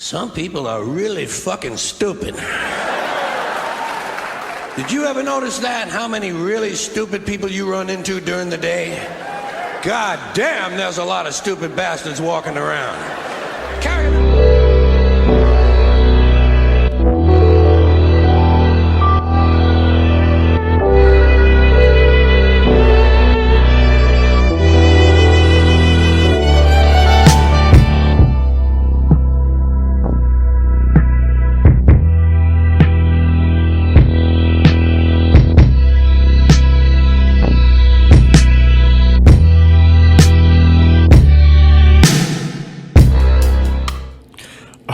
Some people are really fucking stupid. Did you ever notice that? How many really stupid people you run into during the day? God damn, there's a lot of stupid bastards walking around. Carry on.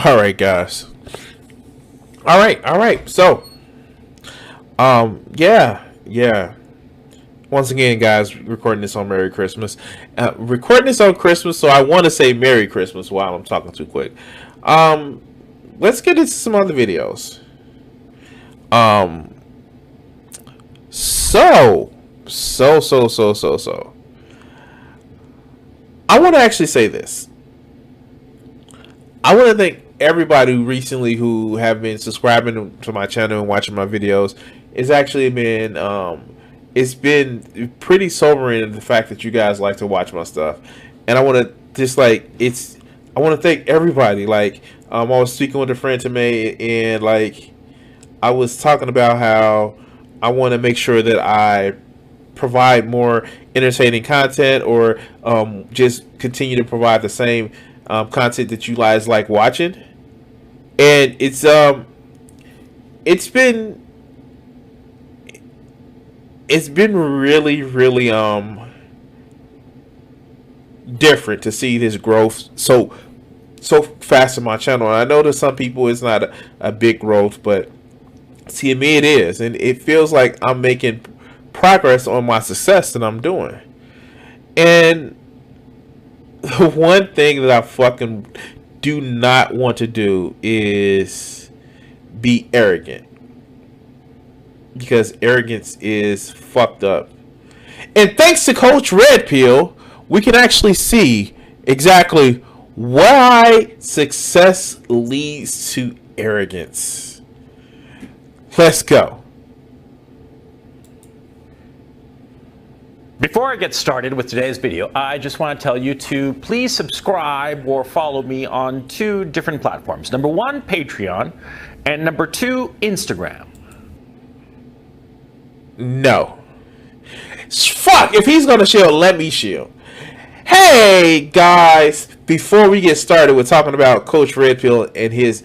All right, guys. All right. So, yeah. Once again, guys, recording this on Merry Christmas. Recording this on Christmas, so I want to say Merry Christmas while I'm talking too quick. Let's get into some other videos. So. I want to actually say this. I want to thank everybody recently who have been subscribing to my channel and watching my videos. It's actually been it's been pretty sobering, the fact that you guys like to watch my stuff. And I want to just I want to thank everybody. Like, I was speaking with a friend today, and like, I was talking about how I want to make sure that I provide more entertaining content, or just continue to provide the same content that you guys like watching. And it's been really different to see this growth so fast in my channel. And I know to some people it's not a big growth, but to me it is, and it feels like I'm making progress on my success that I'm doing. And the one thing that I fucking do not want to do is be arrogant, because arrogance is fucked up. And thanks to Coach Red Pill, we can actually see exactly why success leads to arrogance. Let's go. Before I get started with today's video, I just want to tell you to please subscribe or follow me on 2 different platforms. Number 1, Patreon, and number 2, Instagram. No. Fuck, if he's gonna shield, let me shield. Hey guys, before we get started with talking about Coach Red Pill and his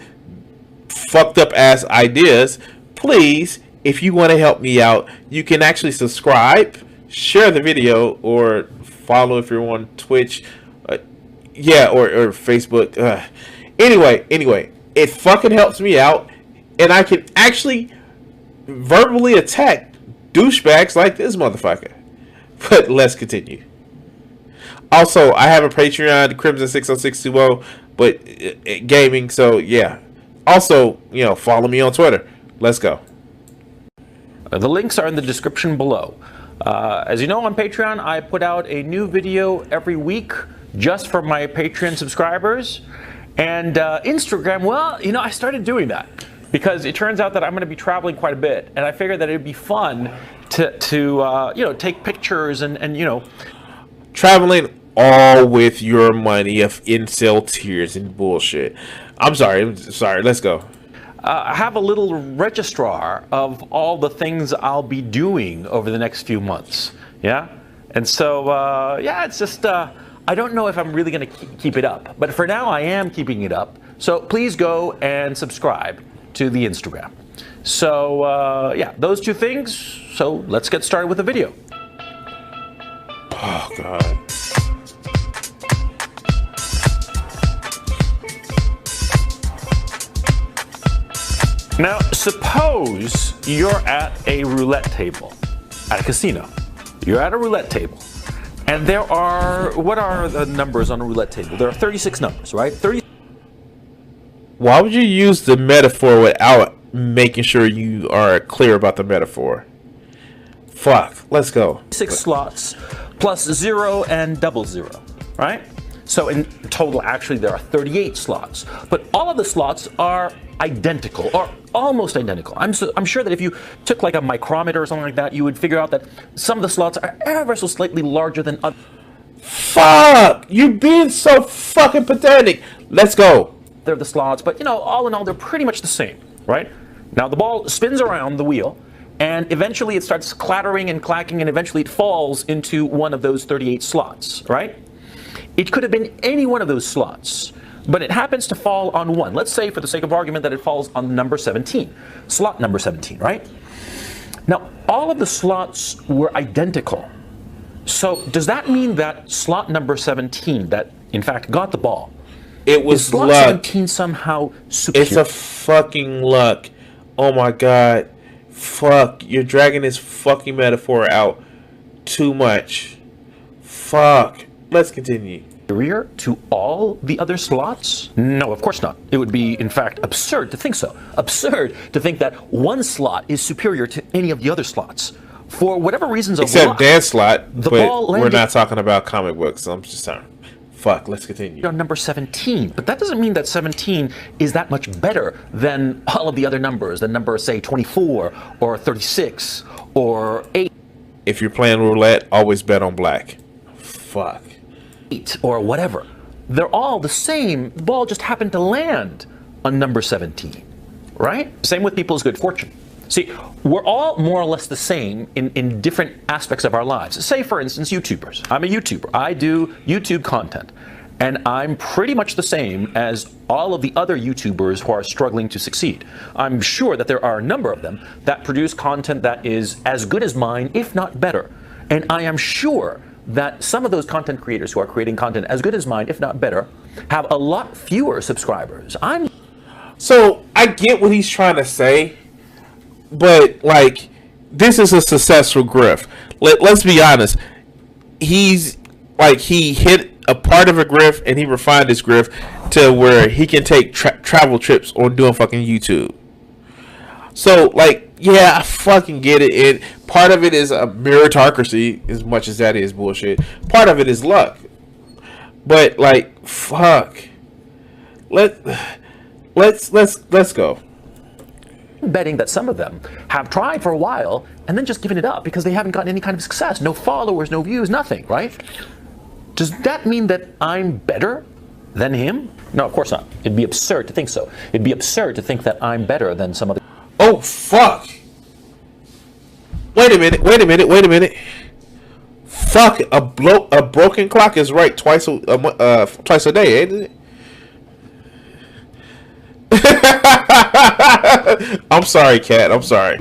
fucked up ass ideas, please, if you want to help me out, you can actually subscribe, share the video, or follow if you're on Twitch, or Facebook. Anyway, it fucking helps me out, and I can actually verbally attack douchebags like this motherfucker. But let's continue. Also, I have a Patreon, Crimson60620, but gaming. So yeah. Also, follow me on Twitter. Let's go. The links are in the description below. As you know, on Patreon, I put out a new video every week just for my Patreon subscribers. And Instagram, well, I started doing that because it turns out that I'm going to be traveling quite a bit, and I figured that it'd be fun to take pictures and traveling all with your money of incel tears and bullshit. I'm sorry. Let's go. I have a little registrar of all the things I'll be doing over the next few months. Yeah? And so, it's just, I don't know if I'm really going to keep it up. But for now, I am keeping it up. So please go and subscribe to the Instagram. So, those 2 things. So let's get started with the video. Oh, God. Now, suppose you're at a roulette table at a casino. You're at a roulette table, and there are, what are the numbers on a roulette table? There are 36 numbers, right? Why would you use the metaphor without making sure you are clear about the metaphor? Fuck, let's go. 6 slots plus 0 and double 0, right? So in total, actually, there are 38 slots. But all of the slots are identical, or almost identical. I'm sure that if you took like a micrometer or something like that, you would figure out that some of the slots are ever so slightly larger than others. Fuck! You're being so fucking pathetic. Let's go. They're the slots, but all in all, they're pretty much the same, right? Now the ball spins around the wheel, and eventually it starts clattering and clacking, and eventually it falls into one of those 38 slots, right? It could have been any one of those slots, but it happens to fall on one. Let's say, for the sake of argument, that it falls on number 17, slot number 17, right? Now, all of the slots were identical. So does that mean that slot number 17, that in fact got the ball, it was slot luck. 17 somehow superior? It's a fucking luck. Oh my god. Fuck. You're dragging this fucking metaphor out too much. Fuck. Let's continue. Superior to all the other slots? No, of course not. It would be, in fact, absurd to think so. Absurd to think that one slot is superior to any of the other slots. For whatever reasons of Except luck, Dan's slot, the but ball we're landed not talking about comic books. So I'm just saying. Fuck, let's continue. on number 17. But that doesn't mean that 17 is that much better than all of the other numbers. The number, say, 24 or 36 or 8. If you're playing roulette, always bet on black. Fuck. Or whatever. They're all the same. The ball just happened to land on number 17, right? Same with people's good fortune. See, we're all more or less the same in different aspects of our lives. Say, for instance, YouTubers. I'm a YouTuber. I do YouTube content. And I'm pretty much the same as all of the other YouTubers who are struggling to succeed. I'm sure that there are a number of them that produce content that is as good as mine, if not better. And I am sure that some of those content creators who are creating content as good as mine, if not better, have a lot fewer subscribers. So I get what he's trying to say, but like, this is a successful grift. Let's be honest. He's like, he hit a part of a grift and he refined his grift to where he can take travel trips on doing fucking YouTube. So like, yeah, I fucking get it. And part of it is a meritocracy, as much as that is bullshit. Part of it is luck. But like, fuck. Let's go. Betting that some of them have tried for a while and then just given it up because they haven't gotten any kind of success. No followers, no views, nothing, right? Does that mean that I'm better than him? No, of course not. It'd be absurd to think so. It'd be absurd to think that I'm better than some other. Oh, fuck. Wait a minute. Fuck, a broken clock is right twice a day, ain't it? I'm sorry, Kat. I'm sorry.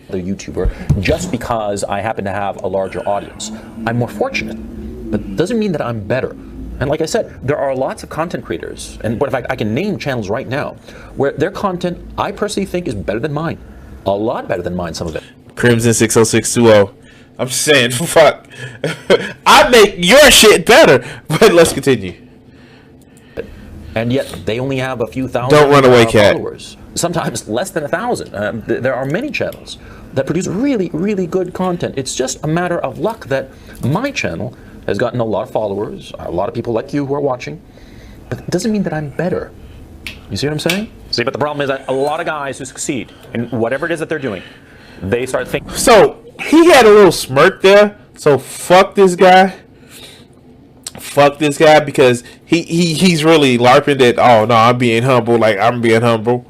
The YouTuber, just because I happen to have a larger audience. I'm more fortunate, but it doesn't mean that I'm better. And like I said, there are lots of content creators, and in fact, I can name channels right now where their content, I personally think, is better than mine. A lot better than mine, some of it. Crimson 60620. I'm just saying, fuck. I make your shit better, but let's continue. And yet, they only have a few thousand Don't run away, Kat. followers. Sometimes less than 1,000. There are many channels that produce really, really good content. It's just a matter of luck that my channel has gotten a lot of followers, a lot of people like you who are watching, but it doesn't mean that I'm better. You see what I'm saying? See, but the problem is that a lot of guys who succeed in whatever it is that they're doing, they start thinking. So, he had a little smirk there, so fuck this guy. Fuck this guy, because he's really LARPing that, oh no, I'm being humble, like I'm being humble.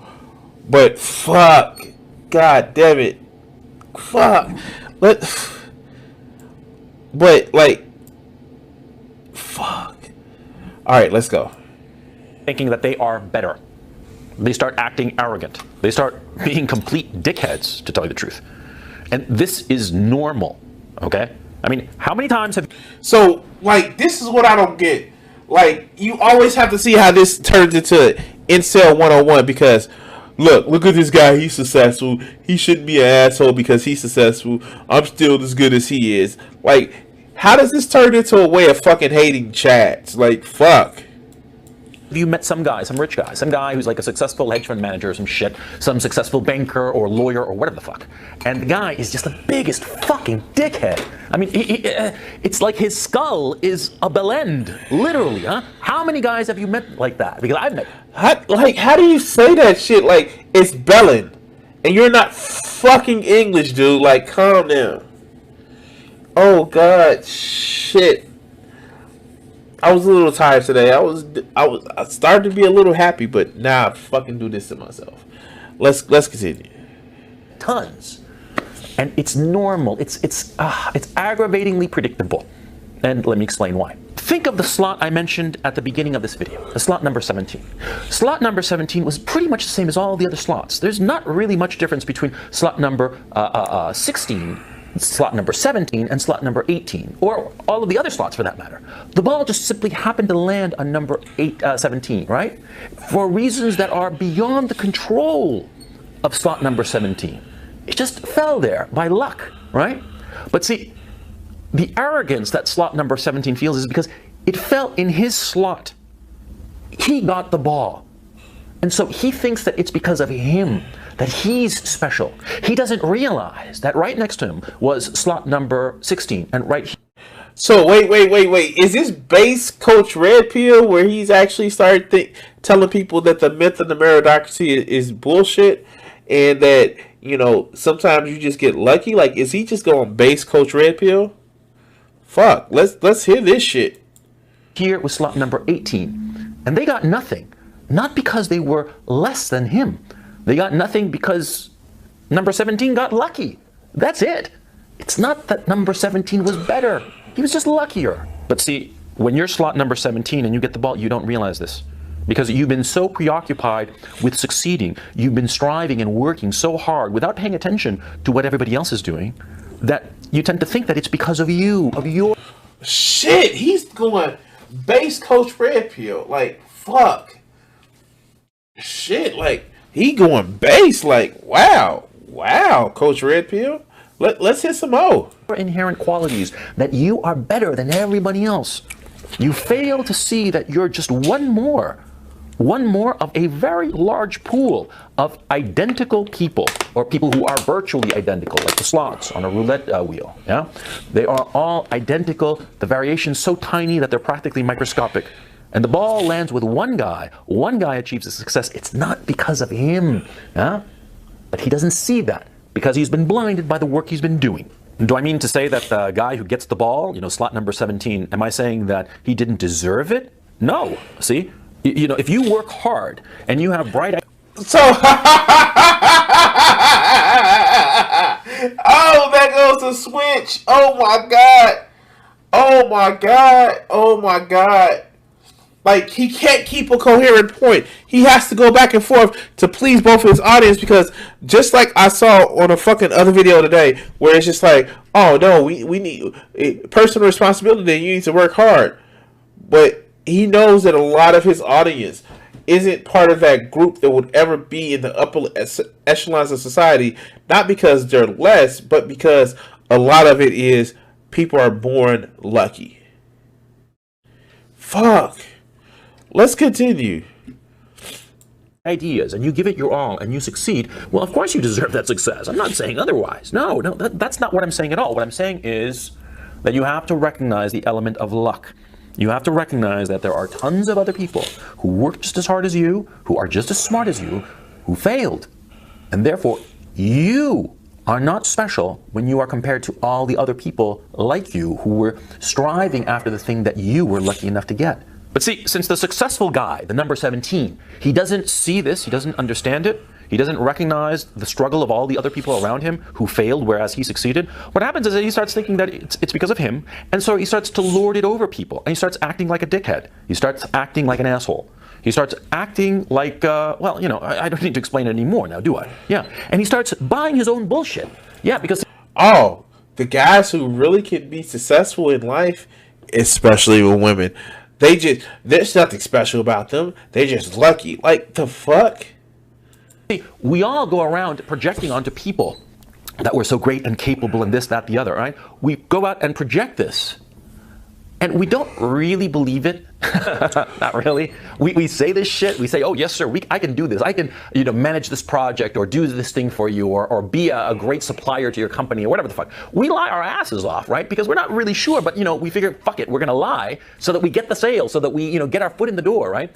But fuck. God damn it. Fuck. But like, fuck. Alright, let's go. Thinking that they are better. They start acting arrogant. They start being complete dickheads, to tell you the truth. And this is normal, okay? I mean, how many times have... So, like, this is what I don't get. Like, you always have to see how this turns into Incel 101, because, look at this guy, he's successful. He shouldn't be an asshole because he's successful. I'm still as good as he is. Like, how does this turn into a way of fucking hating chats? Like, fuck. Have you met some guy, some rich guy, some guy who's like a successful hedge fund manager or some shit, some successful banker or lawyer or whatever the fuck, and the guy is just the biggest fucking dickhead. I mean, it's like his skull is a bell end, literally, huh? How many guys have you met like that? Because I've met. How do you say that shit? Like, it's bellend, and you're not fucking English, dude. Like, calm down. Oh God, shit. I was a little tired today. I started to be a little happy, but now I fucking do this to myself. Let's continue. Tons, and it's normal. It's aggravatingly predictable, and let me explain why. Think of the slot I mentioned at the beginning of this video, the slot number 17. Slot number 17 was pretty much the same as all the other slots. There's not really much difference between slot number 16, slot number 17, and slot number 18, or all of the other slots for that matter. The ball just simply happened to land on number 17, right? For reasons that are beyond the control of slot number 17. It just fell there by luck, right? But see, the arrogance that slot number 17 feels is because it fell in his slot. He got the ball. And so he thinks that it's because of him that he's special. He doesn't realize that right next to him was slot number 16 and right here. So wait. Is this base Coach Red Pill where he's actually started telling people that the myth of the meritocracy is bullshit and that, you know, sometimes you just get lucky? Like, is he just going base Coach Red Pill? Fuck, let's hear this shit. Here was slot number 18, and they got nothing. Not because they were less than him. They got nothing because number 17 got lucky. That's it. It's not that number 17 was better. He was just luckier. But see, when you're slot number 17 and you get the ball, you don't realize this. Because you've been so preoccupied with succeeding, you've been striving and working so hard without paying attention to what everybody else is doing, that you tend to think that it's because of you, of your... Shit, he's going base Coach Red Pill. Like, fuck. Shit, like, he going base. Like, wow, Coach Red Pill. Let's hit some more. Inherent qualities that you are better than everybody else. You fail to see that you're just one more of a very large pool of identical people, or people who are virtually identical, like the slots on a roulette wheel. Yeah, they are all identical. The variations so tiny that they're practically microscopic. And the ball lands with one guy. One guy achieves a success. It's not because of him, yeah? But he doesn't see that because he's been blinded by the work he's been doing. Do I mean to say that the guy who gets the ball, you know, slot number 17, am I saying that he didn't deserve it? No. See, you know, if you work hard and you have bright eyes. So, oh, that goes to switch. Oh my God. Oh my God. Oh my God. Like, he can't keep a coherent point. He has to go back and forth to please both of his audience, because just like I saw on a fucking other video today where it's just like, oh no, we need personal responsibility. You need to work hard. But he knows that a lot of his audience isn't part of that group that would ever be in the upper echelons of society, not because they're less, but because a lot of it is people are born lucky. Fuck. Let's continue. Ideas, and you give it your all and you succeed, well, of course you deserve that success. I'm not saying otherwise. No, that's not what I'm saying at all. What I'm saying is that you have to recognize the element of luck. You have to recognize that there are tons of other people who work just as hard as you, who are just as smart as you, who failed. And therefore, you are not special when you are compared to all the other people like you who were striving after the thing that you were lucky enough to get. But see, since the successful guy, the number 17, he doesn't see this, he doesn't understand it, he doesn't recognize the struggle of all the other people around him who failed whereas he succeeded, what happens is that he starts thinking that it's because of him, and so he starts to lord it over people, and he starts acting like a dickhead. He starts acting like an asshole. He starts acting like, well, you know, I don't need to explain it anymore now, do I? Yeah, and he starts buying his own bullshit. Yeah, because... Oh, the guys who really can be successful in life, especially with women, there's nothing special about them. They're just lucky. Like, the fuck? We all go around projecting onto people that we're so great and capable and this, that, the other, right? We go out and project this. And we don't really believe it. Not really. We say this shit. We say, oh, yes, sir, I can do this. I can manage this project or do this thing for you or be a great supplier to your company or whatever the fuck. We lie our asses off, right? Because we're not really sure, but, we figure, fuck it, we're going to lie so that we get the sale, so that we, get our foot in the door, right?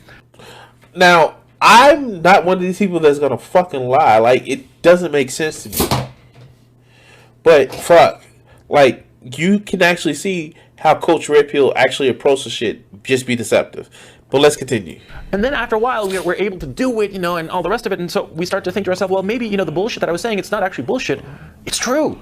Now, I'm not one of these people that's going to fucking lie. Like, it doesn't make sense to me. But, fuck, like, you can actually see how Coach Red Pill actually approaches shit, just be deceptive. But let's continue. And then after a while, we're able to do it, and all the rest of it. And so we start to think to ourselves, well, maybe, the bullshit that I was saying, it's not actually bullshit. It's true.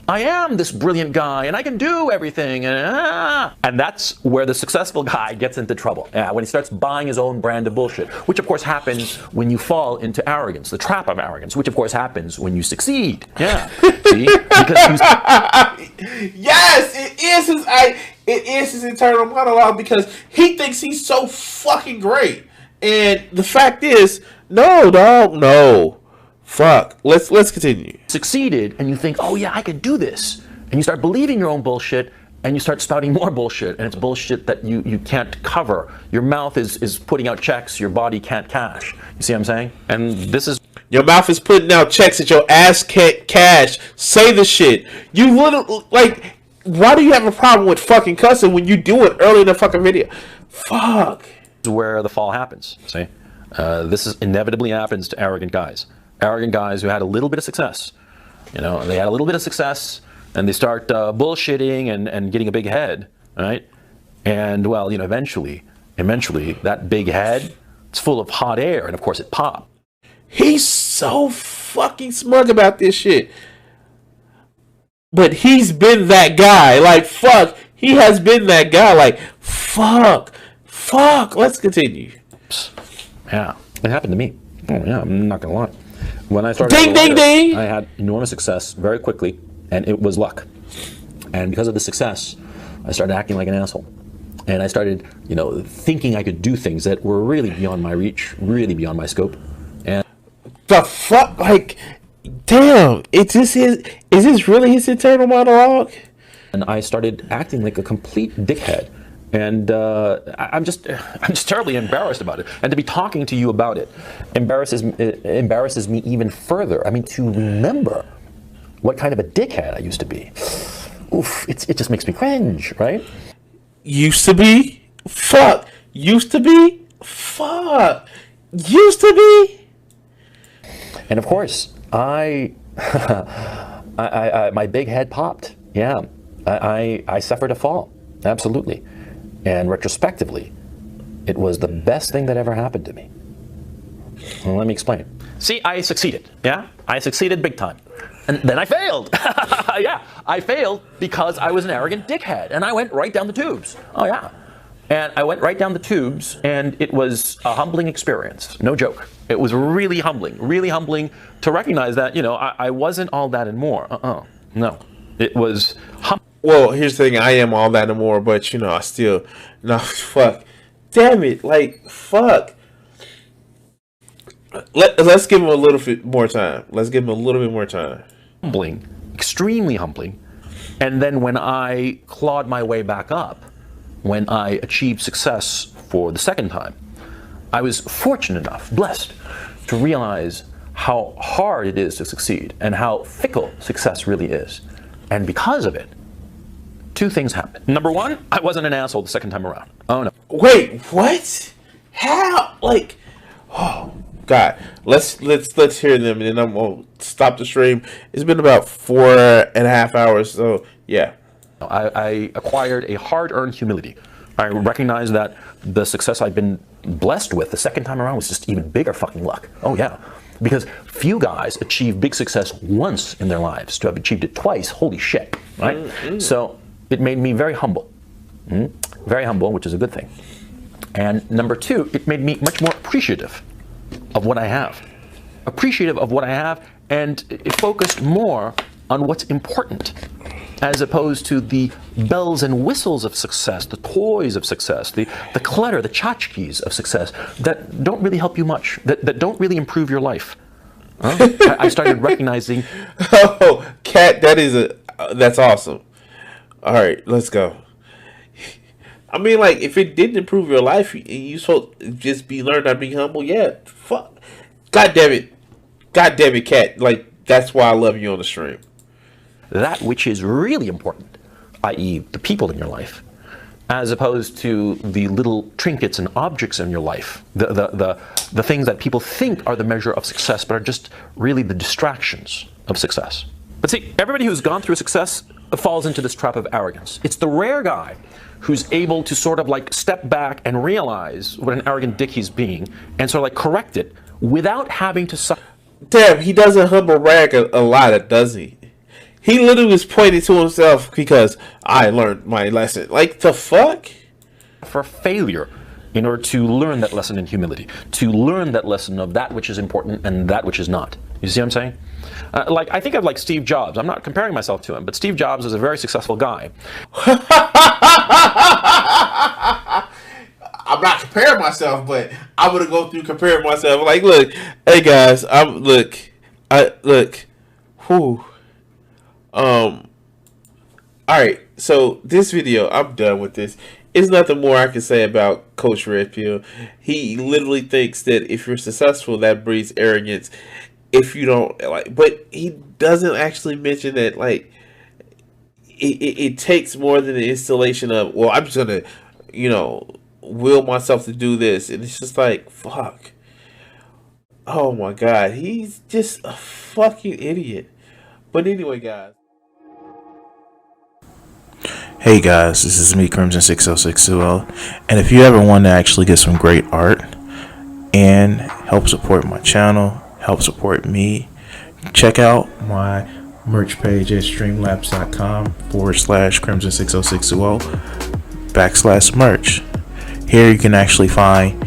I am this brilliant guy, and I can do everything. And that's where the successful guy gets into trouble. When he starts buying his own brand of bullshit, which, of course, happens when you fall into arrogance, the trap of arrogance, which, of course, happens when you succeed. Yeah. See? Because yes, it is his internal monologue because he thinks he's so fucking great. And the fact is, no, dog, no. Fuck. Let's continue. Succeeded, and you think, oh yeah, I can do this. And you start believing your own bullshit, and you start spouting more bullshit, and it's bullshit that you can't cover. Your mouth is putting out checks, your body can't cash. You see what I'm saying? And this is... Your mouth is putting out checks that your ass can't cash. Say the shit. You literally, like, why do you have a problem with fucking cussing when you do it early in the fucking video? Fuck. This is where the fall happens, see? This is inevitably happens to arrogant guys. Arrogant guys who had a little bit of success. They had a little bit of success, and they start bullshitting and getting a big head, right? And, well, eventually, that big head, it's full of hot air, and of course it pops. He's so fucking smug about this shit. But he's been that guy. Like, fuck. He has been that guy. Like, fuck. Let's continue. Yeah, it happened to me. Oh, yeah, I'm not going to lie. When I started, ding. I had enormous success very quickly, and it was luck. And because of the success, I started acting like an asshole. And I started, thinking I could do things that were really beyond my reach, really beyond my scope. And the fuck, like, damn, is this really his internal monologue? And I started acting like a complete dickhead. And I'm just terribly embarrassed about it. And to be talking to you about it embarrasses me even further. I mean, to remember what kind of a dickhead I used to be. Oof, it just makes me cringe, right? Used to be? Fuck. Used to be? Fuck. Used to be? And of course, I my big head popped. Yeah, I suffered a fall. Absolutely. And retrospectively, it was the best thing that ever happened to me. Well, let me explain. See, I succeeded. Yeah, I succeeded big time. And then I failed. Yeah, I failed because I was an arrogant dickhead. And I went right down the tubes. Oh, yeah. And I went right down the tubes, and it was a humbling experience. No joke. It was really humbling to recognize that, I wasn't all that and more. No. It was humbling. Well, here's the thing. I am all that and more, but, I still... No, fuck. Damn it. Like, fuck. Let's give him a little bit more time. Humbling. Extremely humbling. And then when I clawed my way back up, when I achieved success for the second time, I was fortunate enough, blessed, to realize how hard it is to succeed and how fickle success really is. And because of it, two things happened. Number one, I wasn't an asshole the second time around. Oh no. Wait, what? How? Like, oh God. Let's hear them, and then I'm gonna stop the stream. It's been about 4.5 hours, so yeah. I acquired a hard-earned humility. I recognized that the success I'd been blessed with the second time around was just even bigger fucking luck. Oh yeah. Because few guys achieve big success once in their lives. To have achieved it twice, holy shit, right? Mm-hmm. So it made me very humble. Very humble, which is a good thing. And number two, it made me much more appreciative of what I have. And it focused more on what's important, as opposed to the bells and whistles of success, the toys of success, the clutter, the tchotchkes of success that don't really help you much, that don't really improve your life. I started recognizing... Oh, Kat, that's awesome. All right, let's go. I mean, like, if it didn't improve your life, you supposed to just be learn how to be humble. Yeah, fuck. God damn it, Cat. Like, that's why I love you on the stream. That which is really important, i.e., the people in your life, as opposed to the little trinkets and objects in your life, the things that people think are the measure of success, but are just really the distractions of success. But see, everybody who's gone through success falls into this trap of arrogance. It's the rare guy who's able to sort of like step back and realize what an arrogant dick he's being and sort of like correct it without having to suffer. Damn, he doesn't humble brag a lot, does he? He literally was pointing to himself because I learned my lesson. Like, the fuck? For failure in order to learn that lesson in humility, to learn that lesson of that which is important and that which is not. You see what I'm saying? Like, I think of like Steve Jobs. I'm not comparing myself to him, but Steve Jobs is a very successful guy. I'm not comparing myself, but I'm gonna go through comparing myself. Like, look, hey guys, alright, so this video, I'm done with this. There's nothing more I can say about Coach Red Pill. He literally thinks that if you're successful, that breeds arrogance. If you don't, like, but he doesn't actually mention that, like, it takes more than the installation of, well, I'm just gonna, will myself to do this. And it's just like, fuck. Oh my god, he's just a fucking idiot. But anyway, guys. Hey guys, this is me, Crimson60620, and if you ever want to actually get some great art and help support my channel, help support me, check out my merch page at streamlabs.com/Crimson60620 / Here you can actually find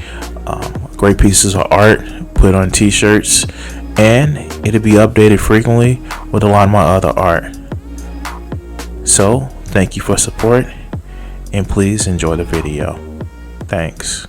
great pieces of art, put on t-shirts, and it'll be updated frequently with a lot of my other art. So, thank you for support, and please enjoy the video. Thanks.